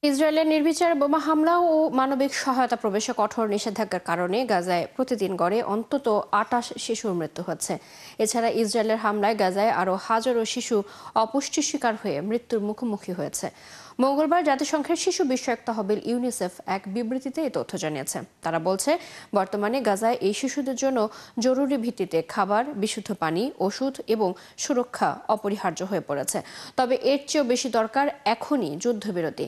ইসরায়েলের নির্বিচার বোমা হামলা ও মানবিক সহায়তা প্রবেশে কঠোর নিষেধাজ্ঞার কারণে গাজায় প্রতিদিন গড়ে অন্তত ২৮ শিশুর মৃত্যু হচ্ছে। এছাড়া ইসরায়েলের হামলায় গাজায় আরও হাজারো শিশু অপুষ্টির শিকার হয়ে মৃত্যুর মুখোমুখি হয়েছে। মঙ্গলবার জাতিসংঘের শিশু বিষয়ক তহবিল ইউনিসেফ এক বিবৃতিতে এই তথ্য জানিয়েছে। তারা বলছে, বর্তমানে গাজায় এই শিশুদের জন্য জরুরি ভিত্তিতে খাবার, বিশুদ্ধ পানি, ওষুধ এবং সুরক্ষা অপরিহার্য হয়ে পড়েছে। তবে এর চেয়েও বেশি দরকার এখনই যুদ্ধবিরতি।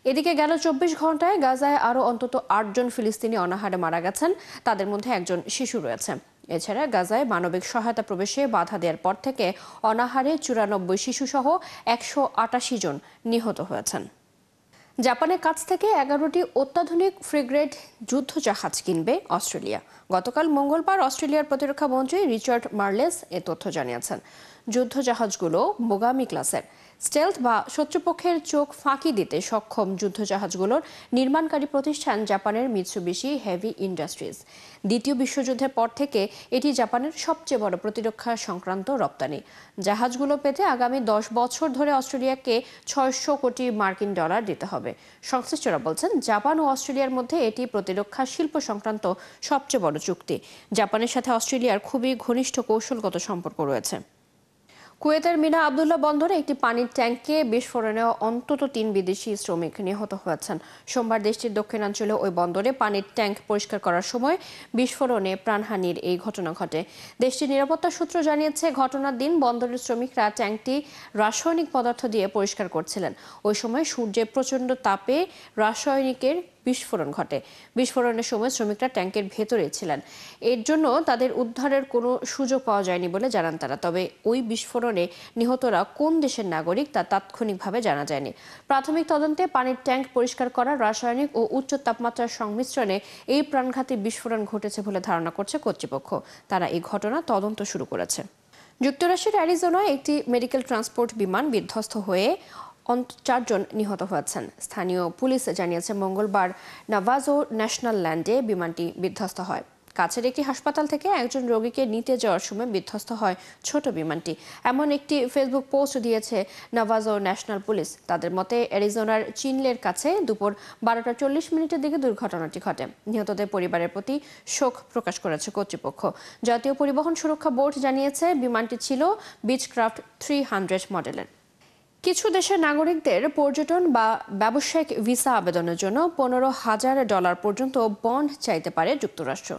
এদিকে গেল ২৪ ঘন্টায় গাজায় আরও অন্তত ৮ জন ফিলিস্তিনি অনাহারে মারা গেছেন, তাদের মধ্যে একজন শিশু রয়েছে। এছাড়া গাজায় মানবিক সহায়তা প্রবেশে বাধা দেওয়ার পর থেকে অনাহারে ৯৪ শিশুসহ ১৮৮ জন নিহত হয়েছেন। জাপানের কাছ থেকে ১১টি অত্যাধুনিক ফ্রিগেট যুদ্ধজাহাজ কিনবে অস্ট্রেলিয়া। গতকাল মঙ্গলবার অস্ট্রেলিয়ার প্রতিরক্ষা মন্ত্রী রিচার্ড মার্লেস এ তথ্য জানিয়েছেন। যুদ্ধজাহাজগুলো মোগামি ক্লাসের। স্টেলথ বা শত্রুপক্ষের চোখ ফাঁকি দিতে সক্ষম যুদ্ধজাহাজগুলোর নির্মাণকারী প্রতিষ্ঠান জাপানের মিৎসুবিশি হেভি ইন্ডাস্ট্রিজ। দ্বিতীয় বিশ্বযুদ্ধের পর থেকে এটি জাপানের সবচেয়ে বড় প্রতিরক্ষা সংক্রান্ত রপ্তানি। জাহাজগুলো পেতে আগামী ১০ বছর ধরে অস্ট্রেলিয়াকে $৬০০ কোটি দিতে হবে। সংশ্লিষ্টরা বলছেন, জাপান ও অস্ট্রেলিয়ার মধ্যে এটি প্রতিরক্ষা শিল্প সংক্রান্ত সবচেয়ে বড় চুক্তি। জাপানের সাথে অস্ট্রেলিয়ার খুবই ঘনিষ্ঠ কৌশলগত সম্পর্ক রয়েছে। কুয়েতের মিনা আবদুল্লাহ বন্দরে একটি পানির ট্যাঙ্কে বিস্ফোরণে অন্তত ৩ বিদেশি শ্রমিক নিহত হয়েছেন। সোমবার দেশটির দক্ষিণাঞ্চলে ওই বন্দরে পানির ট্যাঙ্ক পরিষ্কার করার সময় বিস্ফোরণে প্রাণহানির এই ঘটনা ঘটে। দেশটির নিরাপত্তা সূত্র জানিয়েছে, ঘটনার দিন বন্দরের শ্রমিকরা ট্যাঙ্কটি রাসায়নিক পদার্থ দিয়ে পরিষ্কার করছিলেন। ওই সময় সূর্যের প্রচণ্ড তাপে রাসায়নিকের বিস্ফোরণ ঘটে। বিস্ফোরণের সময় শ্রমিকরা ট্যাঙ্কের ভেতরে ছিলেন। এর জন্য তাদের উদ্ধারের কোনো সুযোগ পাওয়া যায়নি বলে জানান তারা। তবে ওই বিস্ফোরণে নিহতরা কোন দেশের নাগরিক তা তাৎক্ষণিকভাবে জানা যায়নি। প্রাথমিক তদন্তে পানির ট্যাঙ্ক পরিষ্কার করা রাসায়নিক ও উচ্চ তাপমাত্রার সংমিশ্রণে এই প্রাণঘাতী বিস্ফোরণ ঘটেছে বলে ধারণা করছে কর্তৃপক্ষ। তারা এই ঘটনা তদন্ত শুরু করেছে। যুক্তরাষ্ট্রের অ্যারিজোনায় একটি মেডিকেল ট্রান্সপোর্ট বিমান বিধ্বস্ত হয়ে ৪ জন নিহত হয়েছেন। স্থানীয় পুলিশ জানিয়েছে, মঙ্গলবার নাভাজো ন্যাশনাল ল্যান্ডে বিমানটি বিধ্বস্ত হয়। কাছের একটি হাসপাতাল থেকে একজন রোগীকে নিতে যাওয়ার সময় বিধ্বস্ত হয় ছোট বিমানটি। এমন একটি ফেসবুক পোস্ট দিয়েছে নাভাজো ন্যাশনাল পুলিশ। তাদের মতে, অ্যারিজোনার চিনলের কাছে দুপুর ১২টা ৪০ দিকে দুর্ঘটনাটি ঘটে। নিহতদের পরিবারের প্রতি শোক প্রকাশ করেছে কর্তৃপক্ষ। জাতীয় পরিবহন সুরক্ষা বোর্ড জানিয়েছে, বিমানটি ছিল বিচক্রাফট ৩০০ মডেলের। কিছু দেশের নাগরিকদের পর্যটন বা ব্যবসায়িক ভিসা আবেদনের জন্য $১৫,০০০ পর্যন্ত বন্ড চাইতে পারে যুক্তরাষ্ট্র।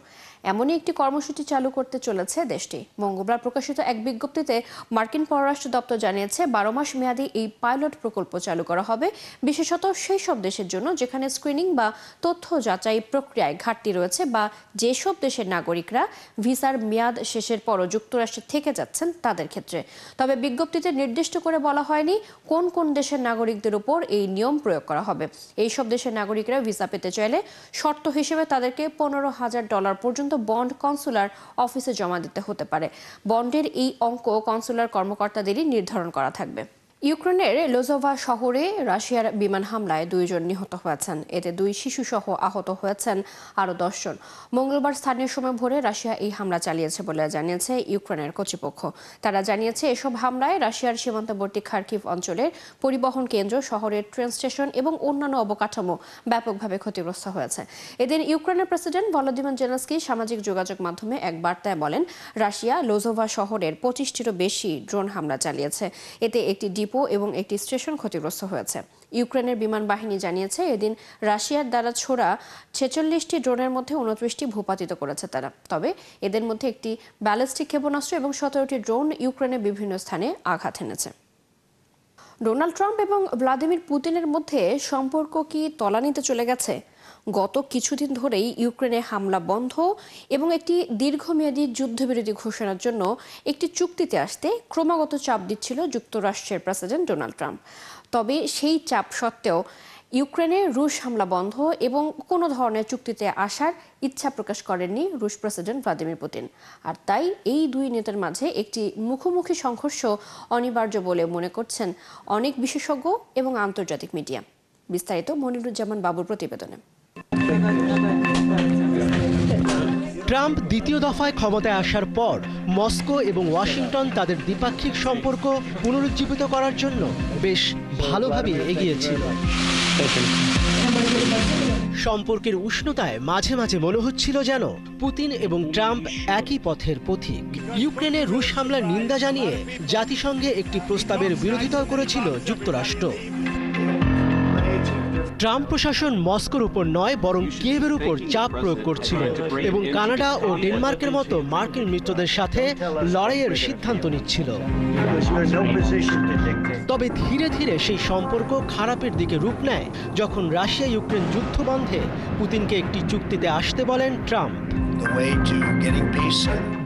এমনই একটি কর্মসূচি চালু করতে চলেছে দেশটি। মঙ্গলবার প্রকাশিত এক বিজ্ঞপ্তিতে মার্কিন পররাষ্ট্র দপ্তর জানিয়েছে, ১২ মাস মেয়াদী এই পাইলট প্রকল্প চালু করা হবে বিশেষত সেই সব দেশের জন্য যেখানে স্ক্রিনিং বা তথ্য যাচাই প্রক্রিয়ায় ঘাটতি রয়েছে বা যেসব দেশের নাগরিকরা ভিসার মেয়াদ শেষের পরও যুক্তরাষ্ট্রে থেকে যাচ্ছেন তাদের ক্ষেত্রে। তবে বিজ্ঞপ্তিতে নির্দিষ্ট করে বলা হয়নি কোন কোন দেশের নাগরিকদের উপর এই নিয়ম প্রয়োগ করা হবে। এই সব দেশের নাগরিকরা ভিসা পেতে চাইলে শর্ত হিসেবে তাদেরকে $১৫,০০০ পর্যন্ত বন্ড কনসুলার অফিসে জমা দিতে হতে পারে। বন্ডের এই অঙ্ক কনসুলার কর্মকর্তাদেরই নির্ধারণ করা থাকবে। ইউক্রেনের লোজোভা শহরে রাশিয়ার বিমান হামলায় ২ জন নিহত হয়েছেন। এতে ২ শিশুসহ আহত হয়েছেন আরও ১০ জন। মঙ্গলবার স্থানীয় সময় ভোরে রাশিয়া এই হামলা চালিয়েছে বলে জানিয়েছে ইউক্রেনের কর্তৃপক্ষ। তারা জানিয়েছে, এসব হামলায় রাশিয়ার সীমান্তবর্তী খার্কিভ অঞ্চলের পরিবহন কেন্দ্র, শহরের ট্রেন স্টেশন এবং অন্যান্য অবকাঠামো ব্যাপকভাবে ক্ষতিগ্রস্ত হয়েছে। এদিন ইউক্রেনের প্রেসিডেন্ট ভলোদিমির জেলেনস্কি সামাজিক যোগাযোগ মাধ্যমে এক বার্তায় বলেন, রাশিয়া লোজোভা শহরের ২৫টিরও বেশি ড্রোন হামলা চালিয়েছে। এতে একটি ডিপো এবং একটি স্টেশন ক্ষতিগ্রস্ত হয়েছে। ইউক্রেনের বিমান বাহিনী জানিয়েছে, এদিন রাশিয়ার দ্বারা ছোড়া ৪৬টি ড্রোনের মধ্যে ২৯টি ভূপাতিত করেছে তারা। তবে এদের মধ্যে একটি ব্যালিস্টিক ক্ষেপণাস্ত্র এবং ১৭টি ড্রোন ইউক্রেনের বিভিন্ন স্থানে আঘাত এনেছে। ডোনাল্ড ট্রাম্প এবং ভ্লাদিমির পুতিনের মধ্যে সম্পর্ক কি তলানিতে চলে গেছে? গত কিছুদিন ধরেই ইউক্রেনে হামলা বন্ধ এবং একটি দীর্ঘমেয়াদী যুদ্ধবিরতি ঘোষণার জন্য একটি চুক্তিতে আসতে ক্রমাগত চাপ দিচ্ছিল যুক্তরাষ্ট্রের প্রেসিডেন্ট ডোনাল্ড ট্রাম্প। তবে সেই চাপ সত্ত্বেও ইউক্রেনে রুশ হামলা বন্ধ এবং কোনো ধরনের চুক্তিতে আসার ইচ্ছা প্রকাশ করেননি রুশ প্রেসিডেন্ট ভ্লাদিমির পুতিন। আর তাই এই দুই নেতার মাঝে একটি মুখোমুখি সংঘর্ষ অনিবার্য বলে মনে করছেন অনেক বিশেষজ্ঞ এবং আন্তর্জাতিক মিডিয়া। বিস্তারিত মনিরুজ্জামান বাবুর প্রতিবেদনে। ট্রাম্প দ্বিতীয় দফায় ক্ষমতায় আসার পর মস্কো এবং ওয়াশিংটন তাদের দ্বিপাক্ষিক সম্পর্ক পুনরুজ্জীবিত করার জন্য বেশ ভালোভাবে এগিয়েছিল। সম্পর্কের উষ্ণতায় মাঝে মাঝে মনে হচ্ছিল যেন পুতিন এবং ট্রাম্প একই পথের পথিক। ইউক্রেনে রুশ হামলার নিন্দা জানিয়ে জাতিসংঘে একটি প্রস্তাবের বিরোধিতা করেছিল যুক্তরাষ্ট্র। ট্রাম্প প্রশাসন মস্কোর উপর নয় বরং কিয়েভের উপর চাপ প্রয়োগ করছিল এবং কানাডা ও ডেনমার্কের মতো মার্কিন মিত্রদের সাথে লড়াইয়ের সিদ্ধান্ত নিচ্ছিল। তবে ধীরে ধীরে সেই সম্পর্ক খারাপের দিকে রূপ নেয় যখন রাশিয়া ইউক্রেন যুদ্ধ বন্ধে পুতিনকে একটি চুক্তিতে আসতে বলেন ট্রাম্প।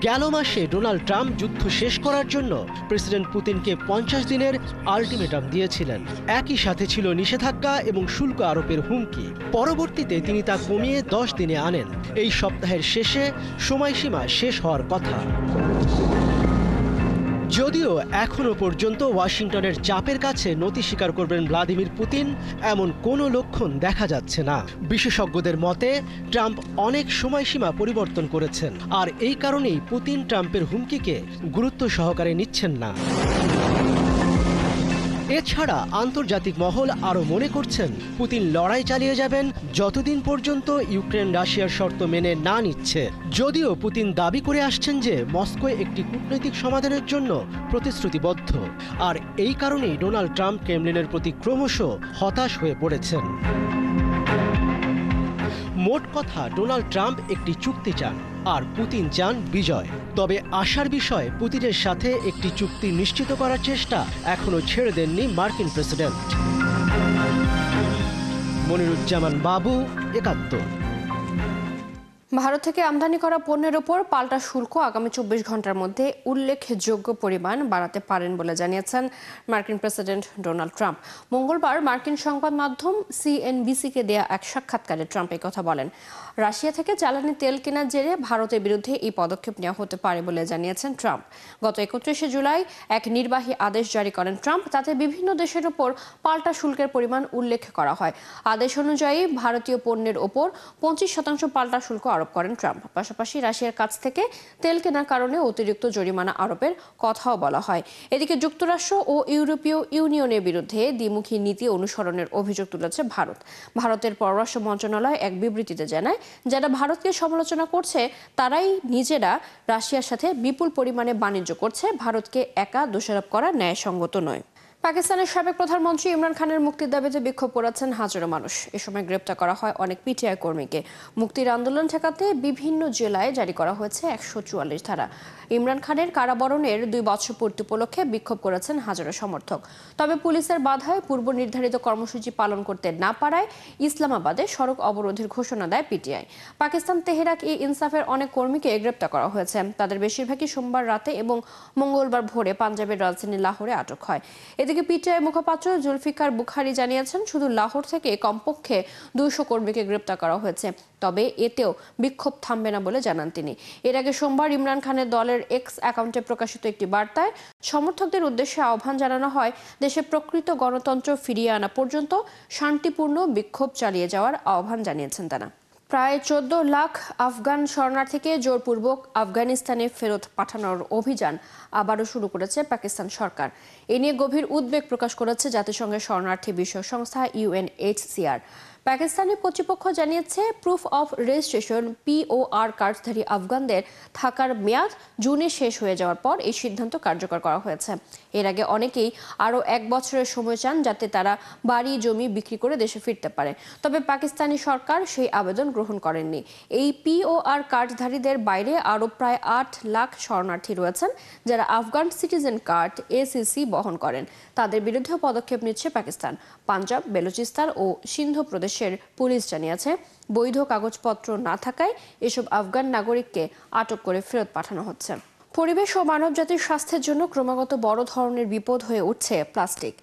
গেল মাসে ডোনাল্ড ট্রাম্প যুদ্ধ শেষ করার জন্য প্রেসিডেন্ট পুতিনকে 50 দিনের আলটিমেটাম দিয়েছিলেন। একই সাথে ছিল নিষেধাজ্ঞা এবং শুল্ক আরোপের হুমকি। পরবর্তীতে তিনি তা কমিয়ে 10 দিনে আনেন। এই সপ্তাহের শেষে সময়সীমা শেষ হওয়ার কথা। যদিও এখনো পর্যন্ত ওয়াশিংটনের চাপের কাছে নতি স্বীকার করবেন ভ্লাদিমির পুতিন এমন কোনো লক্ষণ দেখা যাচ্ছে না। বিশেষজ্ঞদের মতে ট্রাম্প অনেক সময়সীমা পরিবর্তন করেছেন, আর এই কারণেই পুতিন ট্রাম্পের হুমকিকে গুরুত্ব সহকারে নিচ্ছেন না। এছাড়া আন্তর্জাতিক মহল আরও মনে করছেন পুতিন লড়াই চালিয়ে যাবেন যতদিন পর্যন্ত ইউক্রেন রাশিয়ার শর্ত মেনে না নিচ্ছে। যদিও পুতিন দাবি করে আসছেন যে মস্কো একটি কূটনৈতিক সমাধানের জন্য প্রতিশ্রুতিবদ্ধ, আর এই কারণেই ডোনাল্ড ট্রাম্প ক্রেমলিনের প্রতি ক্রমশ হতাশ হয়ে পড়েছেন। মোট কথা, ডোনাল্ড ট্রাম্প একটি চুক্তি চান আর পুতিন চান বিজয়। তবে আশার বিষয়, পুতিনের সাথে একটি চুক্তি নিশ্চিত করার চেষ্টা এখনো ছেড়ে দেননি মার্কিন প্রেসিডেন্ট। মনিরুজ্জামান বাবু, ৭১। ভারত থেকে আমদানি করা পণ্যের ওপর পাল্টা শুল্ক আগামী 24 ঘন্টার মধ্যে উল্লেখযোগ্য পরিমাণ বাড়াতে পারেন বলে জানিয়েছেন মার্কিন প্রেসিডেন্ট ডোনাল্ড ট্রাম্প। মঙ্গলবার মার্কিন সংবাদ মাধ্যম সিএনবিসিকে দেয়া এক সাক্ষাৎকারে ট্রাম্প এই কথা বলেন। রাশিয়া থেকে জ্বালানি তেল কেনার জেরে ভারতের বিরুদ্ধে এই পদক্ষেপ নেওয়া হতে পারে বলে জানিয়েছেন ট্রাম্প। গত 31 জুলাই এক নির্বাহী আদেশ জারি করেন ট্রাম্প। তাতে বিভিন্ন দেশের ওপর পাল্টা শুল্কের পরিমাণ উল্লেখ করা হয়। আদেশ অনুযায়ী ভারতীয় পণ্যের ওপর 25% পাল্টা শুল্ক আরোপ করেন ট্রাম্প। পাশাপাশি রাশিয়ার কাছ থেকে তেল কেনার কারণে অতিরিক্ত জরিমানা আরোপের কথাও বলা হয়। এদিকে যুক্তরাষ্ট্র ও ইউরোপীয় ইউনিয়নের বিরুদ্ধে দ্বিমুখী নীতি অনুসরণের অভিযোগ তুলেছে ভারত। ভারতের পররাষ্ট্র মন্ত্রণালয় এক বিবৃতিতে জানায়, যারা ভারতকে সমালোচনা করছে তারাই নিজেরা রাশিয়ার সাথে বিপুল পরিমাণে বাণিজ্য করছে। ভারতকে একা দোষারোপ করা ন্যায়সঙ্গত নয়। পাকিস্তানের সাবেক প্রধানমন্ত্রী ইমরান খানের মুক্তির দাবিতে বিক্ষোভ করেছেন হাজারো মানুষ। এ সময় গ্রেপ্তার করা হয় অনেক পিটিআই কর্মীকে। মুক্তির আন্দোলন ঠেকাতে বিভিন্ন জেলায় জারি করা হয়েছে 144 ধারা। ইমরান খানের কারাবরণের 2 বছর পূর্তি উপলক্ষে বিক্ষোভ করেছেন হাজারো সমর্থক। তবে পুলিশের বাধায় পূর্ব নির্ধারিত কর্মসূচি পালন করতে না পারায় ইসলামাবাদে সড়ক অবরোধের ঘোষণা দেয় পিটিআই। পাকিস্তান তেহরাক-ই-ইনসাফের অনেক কর্মীকে গ্রেপ্তার করা হয়েছে। তাদের বেশিরভাগই সোমবার রাতে এবং মঙ্গলবার ভোরে পাঞ্জাবের রাজধানী লাহোরে আটক হয়। এদিকে পিটিআই মুখপাত্র জুলফিকার বুখারী জানিয়েছেন, শুধু লাহোর থেকে কমপক্ষে 200 কর্মীকে গ্রেপ্তার করা হয়েছে। তবে এতেও বিক্ষোভ থামবে না বলে জানান তিনি। এর আগে সোমবার ইমরান খানের দলের এক্স অ্যাকাউন্টে প্রকাশিত একটি বার্তায় সমর্থকদের উদ্দেশ্যে আহ্বান জানানো হয়, দেশে প্রকৃত গণতন্ত্র ফিরিয়ে আনা পর্যন্ত শান্তিপূর্ণ বিক্ষোভ চালিয়ে যাওয়ার আহ্বান জানিয়েছেন তারা। প্রায় 14 লাখ আফগান শরণার্থীকে জোরপূর্বক আফগানিস্তানে ফেরত পাঠানোর অভিযান আবারও শুরু করেছে পাকিস্তান সরকার। এ নিয়ে গভীর উদ্বেগ প্রকাশ করেছে জাতিসংঘের শরণার্থী বিষয়ক সংস্থা UNHCR। পাকিস্তানি কর্তৃপক্ষ জানিয়েছে, প্রুফ অফ রেজিস্ট্রেশন POR কার্ডধারী আফগানদের থাকার মেয়াদ জুনে শেষ হয়ে যাওয়ার পর এই সিদ্ধান্ত কার্যকর করা হয়েছে। এর আগে অনেকেই আরও 1 বছরের সময় চান যাতে তারা বাড়ি জমি বিক্রি করে দেশে ফিরতে পারে। তবে পাকিস্তানি সরকার সেই আবেদন গ্রহণ করেননি। এই POR কার্ডধারীদের বাইরে আরও প্রায় 8 লাখ শরণার্থী রয়েছেন যারা আফগান সিটিজেন কার্ড ACC বহন করেন। তাদের বিরুদ্ধেও পদক্ষেপ নিচ্ছে পাকিস্তান। পাঞ্জাব, বেলুচিস্তান ও সিন্ধু প্রদেশের পুলিশ জানিয়েছে, বৈধ কাগজপত্র না থাকায় এসব আফগান নাগরিককে আটক করে ফেরত পাঠানো হচ্ছে। পরিবেশ ও মানবজাতির স্বাস্থ্যের জন্য ক্রমাগত বড় ধরনের বিপদ হয়ে উঠছে প্লাস্টিক।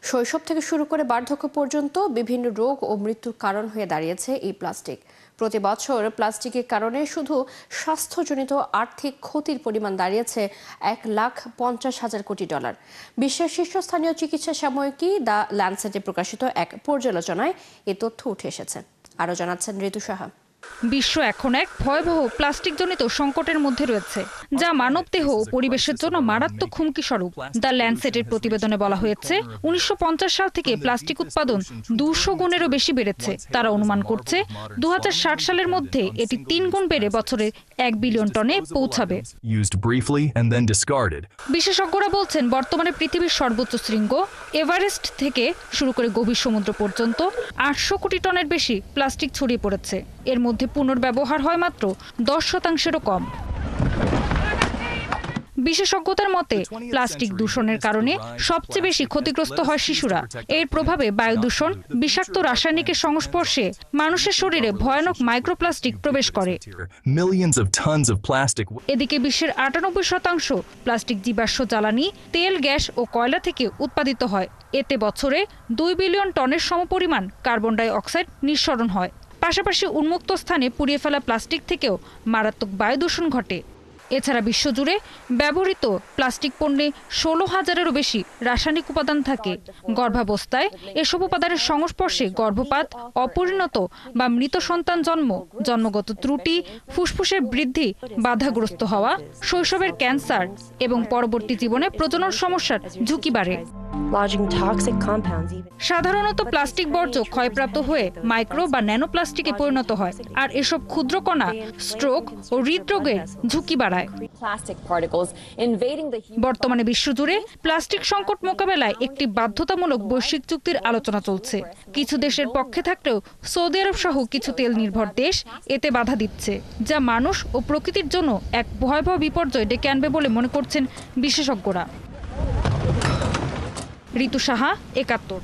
শৈশব থেকে শুরু করে বার্ধক্য পর্যন্ত বিভিন্ন রোগ ও মৃত্যুর কারণ হয়ে দাঁড়িয়েছে এই প্লাস্টিক। প্রতি বছর প্লাস্টিকের কারণে শুধু স্বাস্থ্যজনিত আর্থিক ক্ষতির পরিমাণ দাঁড়িয়েছে $1,50,000 কোটি। বিশ্বের শীর্ষস্থানীয় চিকিৎসা সাময়িকী দ্য ল্যান্সেটে প্রকাশিত এক পর্যালোচনায় এ তথ্য উঠে এসেছে। আরও জানাচ্ছেন ঋতু সাহা। বিশ্ব এখন এক ভয়াবহ প্লাস্টিকজনিত সংকটের মধ্যে রয়েছে, যা মানবদেহ ও পরিবেশের জন্য মারাত্মক হুমকি স্বরূপ। দ্য ল্যান্ডসেটের প্রতিবেদনে বলা হয়েছে 1950 সাল থেকে প্লাস্টিক উৎপাদন 200 গুণেরও বেশি বেড়েছে। তারা অনুমান করছে 2060 সালের মধ্যে এটি 3 গুণ বেড়ে বছরে 1 বিলিয়ন টনে পৌঁছাবে। বিশেষজ্ঞরা বলছেন বর্তমানে পৃথিবীর সর্বোচ্চ শৃঙ্গ এভারেস্ট থেকে শুরু করে গভীর সমুদ্র পর্যন্ত 800 কোটি টনের বেশি প্লাস্টিক ছড়িয়ে পড়েছে। এর মধ্যে পুনর্ব্যবহার হয় মাত্র 10%-এরও কম। বিশেষজ্ঞদের মতে প্লাস্টিক দূষণের কারণে সবচেয়ে বেশি ক্ষতিগ্রস্ত হয় শিশুরা। এর প্রভাবে বায়ু দূষণ, বিষাক্ত রাসায়নিকের সংস্পর্শে মানুষের শরীরে ভয়ানক মাইক্রোপ্লাস্টিক প্রবেশ করে। এদিকে বিশ্বের 98% প্লাস্টিক জীবাশ্ম জ্বালানি, তেল, গ্যাস ও কয়লা থেকে উৎপাদিত হয়। এতে বছরে 2 বিলিয়ন টনের সমপরিমাণ কার্বন ডাই অক্সাইড নিঃসরণ হয়। পাশাপাশি উন্মুক্ত স্থানে পুড়িয়ে ফেলা প্লাস্টিক থেকেও মারাত্মক বায়ু দূষণ ঘটে। এছাড়া বিশ্বজুড়ে ব্যবহৃত প্লাস্টিক পণ্যে 16,000-এরও বেশি রাসায়নিক উপাদান থাকে। গর্ভাবস্থায় এসব উপাদানের সংস্পর্শে গর্ভপাত, অপরিণত বা মৃত সন্তান জন্ম, জন্মগত ত্রুটি, ফুসফুসের বৃদ্ধি বাধাগ্রস্ত হওয়া, শৈশবের ক্যান্সার এবং পরবর্তী জীবনে প্রজনন সমস্যার ঝুঁকি বাড়ে। সাধারণত প্লাস্টিক বর্জ্য ক্ষয়প্রাপ্ত হয়ে মাইক্রো বা ন্যানো প্লাস্টিকে পরিণত হয়, আর এসব ক্ষুদ্র কণা স্ট্রোক ও হৃদরোগের ঝুঁকি বাড়ায়। বর্তমানে বিশ্বজুড়ে প্লাস্টিক সংকট মোকাবেলায় একটি বাধ্যতামূলক বৈশ্বিক চুক্তির আলোচনা চলছে। কিছু দেশের পক্ষে থাকলেও সৌদি আরব সহ কিছু তেল নির্ভর দেশ এতে বাধা দিচ্ছে, যা মানুষ ও প্রকৃতির জন্য এক ভয়াবহ বিপর্যয় ডেকে আনবে বলে মনে করছেন বিশেষজ্ঞরা। ঋতু সাহা, ৭১।